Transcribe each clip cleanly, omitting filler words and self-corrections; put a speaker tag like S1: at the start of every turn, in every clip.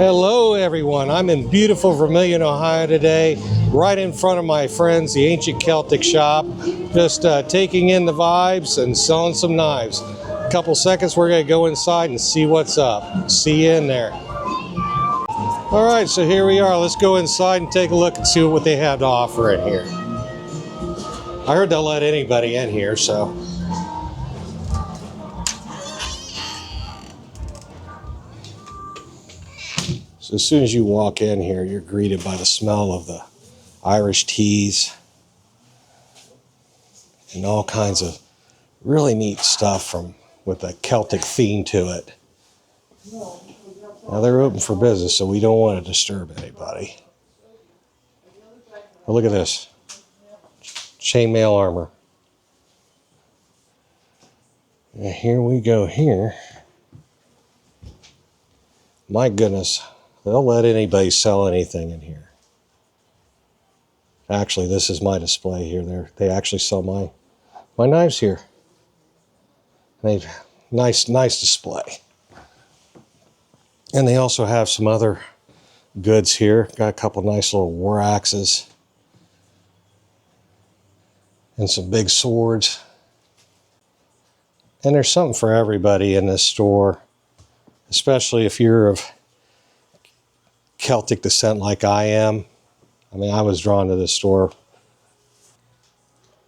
S1: Hello everyone, I'm in beautiful Vermilion, Ohio today, right in front of my friends, the Ancient Celtic Shop, just taking in the vibes and selling some knives. A couple seconds, we're going to go inside and see what's up. See you in there. Alright, so here we are. Let's go inside and take a look and see what they have to offer in here. I heard they'll let anybody in here, so... So as soon as you walk in here, you're greeted by the smell of the Irish teas and all kinds of really neat stuff with a Celtic theme to it. Now they're open for business, so we don't want to disturb anybody. But look at this. Chainmail armor. And here we go here. My goodness. They'll let anybody sell anything in here. Actually, this is my display here. They actually sell my knives here. They've nice display. And they also have some other goods here. Got a couple nice little war axes. And some big swords. And there's something for everybody in this store. Especially if you're of Celtic descent like I am. I mean, I was drawn to this store.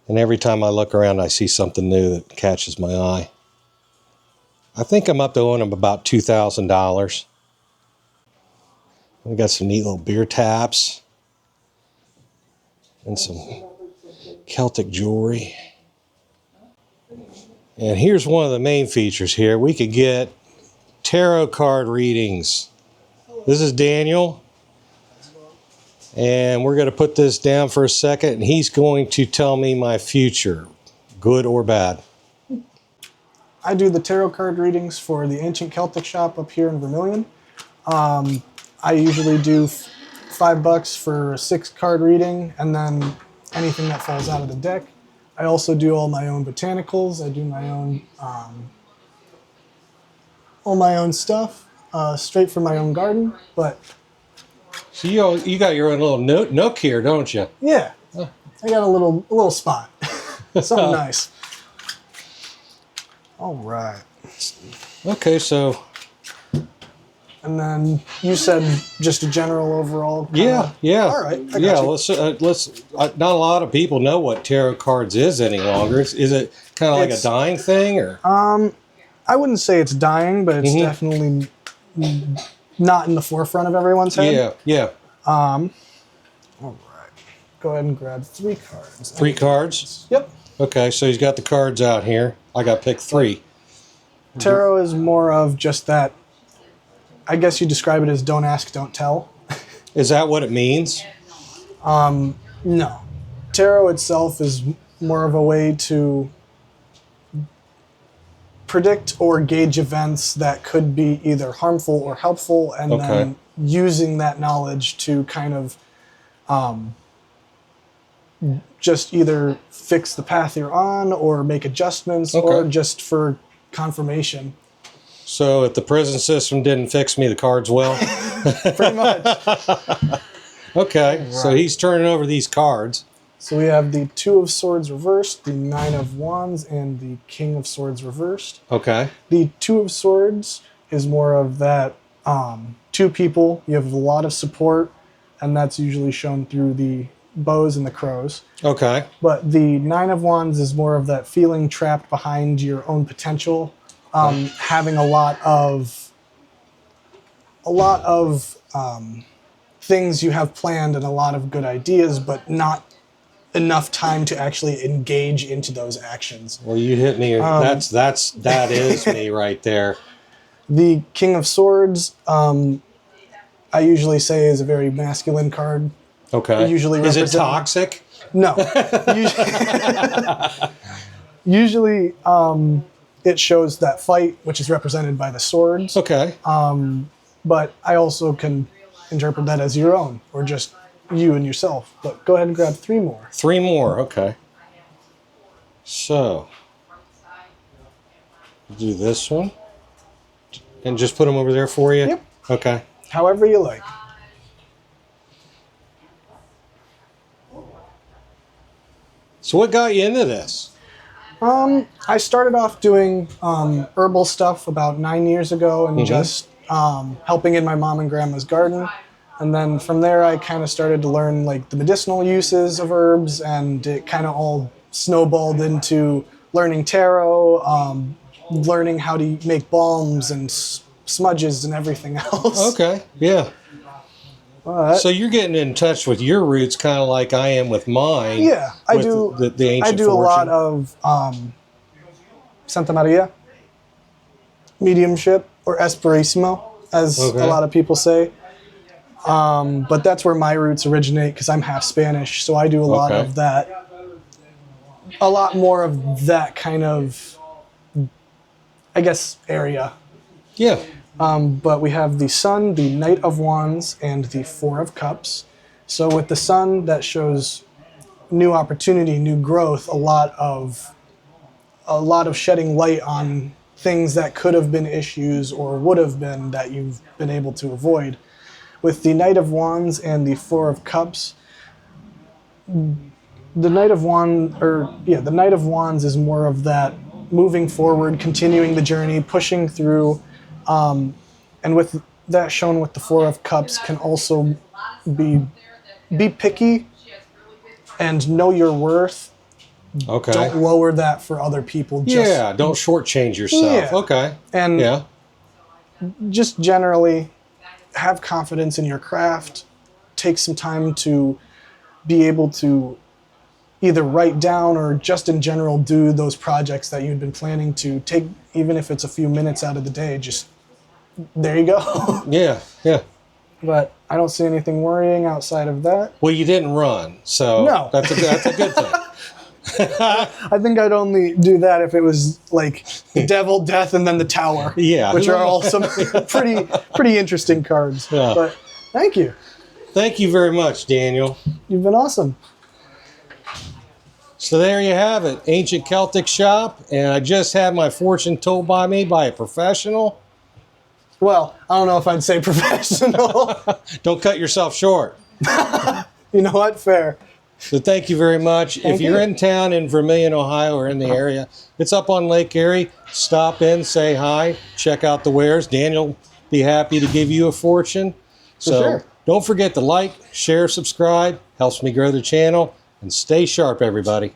S1: And every time I look around, I see something new that catches my eye. I think I'm up to owing them about $2,000. We got some neat little beer taps. And some Celtic jewelry. And here's one of the main features here. We could get tarot card readings. This is Daniel, and we're going to put this down for a second, and he's going to tell me my future, good or bad.
S2: I do the tarot card readings for the Ancient Celtic Shop up here in Vermilion. I usually do $5 for a 6-card reading, and then anything that falls out of the deck. I also do all my own botanicals. I do my own, all my own stuff. Straight from my own garden, but...
S1: So you got your own little nook here, don't you?
S2: Yeah, I got a little spot. Something nice. All right.
S1: Okay, so...
S2: And then you said just a general overall
S1: kinda... Yeah.
S2: All right, I got
S1: you. Let's not a lot of people know what tarot cards is any longer. Is it kind of like a dying thing, or?
S2: I wouldn't say it's dying, but it's definitely not in the forefront of everyone's head.
S1: Yeah.
S2: All right. Go ahead and grab 3 cards.
S1: 3 cards?
S2: Yep.
S1: Okay, so he's got the cards out here. I got to pick 3.
S2: Tarot is more of just that, I guess you describe it as don't ask, don't tell.
S1: Is that what it means?
S2: No. Tarot itself is more of a way to predict or gauge events that could be either harmful or helpful, and then using that knowledge to kind of just either fix the path you're on or make adjustments or just for confirmation.
S1: So if the prison system didn't fix me, the cards will?
S2: Pretty much.
S1: Okay, right. So he's turning over these cards.
S2: So we have the 2 of Swords reversed, the 9 of Wands, and the King of Swords reversed.
S1: Okay.
S2: The 2 of Swords is more of that 2 people. You have a lot of support, and that's usually shown through the bows and the crows. Okay. But the 9 of Wands is more of that feeling trapped behind your own potential, having a lot of things you have planned and a lot of good ideas, but not enough time to actually engage into those actions.
S1: Well, you hit me. That is me right there.
S2: The King of Swords, I usually say is a very masculine card.
S1: Okay. Is it toxic?
S2: No. Usually, it shows that fight, which is represented by the swords.
S1: Okay.
S2: But I also can interpret that as your own, or just you and yourself. But go ahead and grab 3 more.
S1: 3 more, okay. So, do this one. And just put them over there for you?
S2: Yep.
S1: Okay,
S2: however you like.
S1: So what got you into this?
S2: I started off doing herbal stuff about 9 years ago and just helping in my mom and grandma's garden. And then from there, I kind of started to learn like the medicinal uses of herbs, and it kind of all snowballed into learning tarot, learning how to make balms and smudges and everything else.
S1: Okay, yeah. So you're getting in touch with your roots, kind of like I am with mine.
S2: Yeah, I do.
S1: The ancient
S2: I do a lot of Santa Maria, mediumship, or Esperissimo, as a lot of people say. But that's where my roots originate because I'm half Spanish, so I do a lot of that. A lot more of that kind of, I guess, area.
S1: Yeah.
S2: But we have the Sun, the Knight of Wands, and the Four of Cups. So with the Sun, that shows new opportunity, new growth, a lot of shedding light on things that could have been issues or would have been that you've been able to avoid. With the Knight of Wands and the Four of Cups, the Knight of Wands is more of that moving forward, continuing the journey, pushing through. And with that shown with the Four of Cups can also be picky and know your worth.
S1: Okay.
S2: Don't lower that for other people.
S1: Don't shortchange yourself.
S2: Yeah.
S1: Okay.
S2: And just generally have confidence in your craft. Take some time to be able to either write down or just in general do those projects that you've been planning to take, even if it's a few minutes out of the day. Just there you go.
S1: Yeah.
S2: But I don't see anything worrying outside of that.
S1: Well, you didn't run, so
S2: no.
S1: that's a good thing.
S2: I think I'd only do that if it was like the Devil, Death, and then the Tower.
S1: Yeah.
S2: Which are all some pretty interesting cards.
S1: Yeah.
S2: But thank you.
S1: Thank you very much, Daniel.
S2: You've been awesome.
S1: So there you have it, Ancient Celtic Shop, and I just had my fortune told by me by a professional.
S2: Well, I don't know if I'd say professional.
S1: Don't cut yourself short.
S2: You know what? Fair.
S1: So thank you very much. If you're in town in Vermilion, Ohio, or in the area, it's up on Lake Erie. Stop in, say hi, check out the wares. Daniel will be happy to give you a fortune. So don't forget to like, share, subscribe. Helps me grow the channel. And stay sharp, everybody.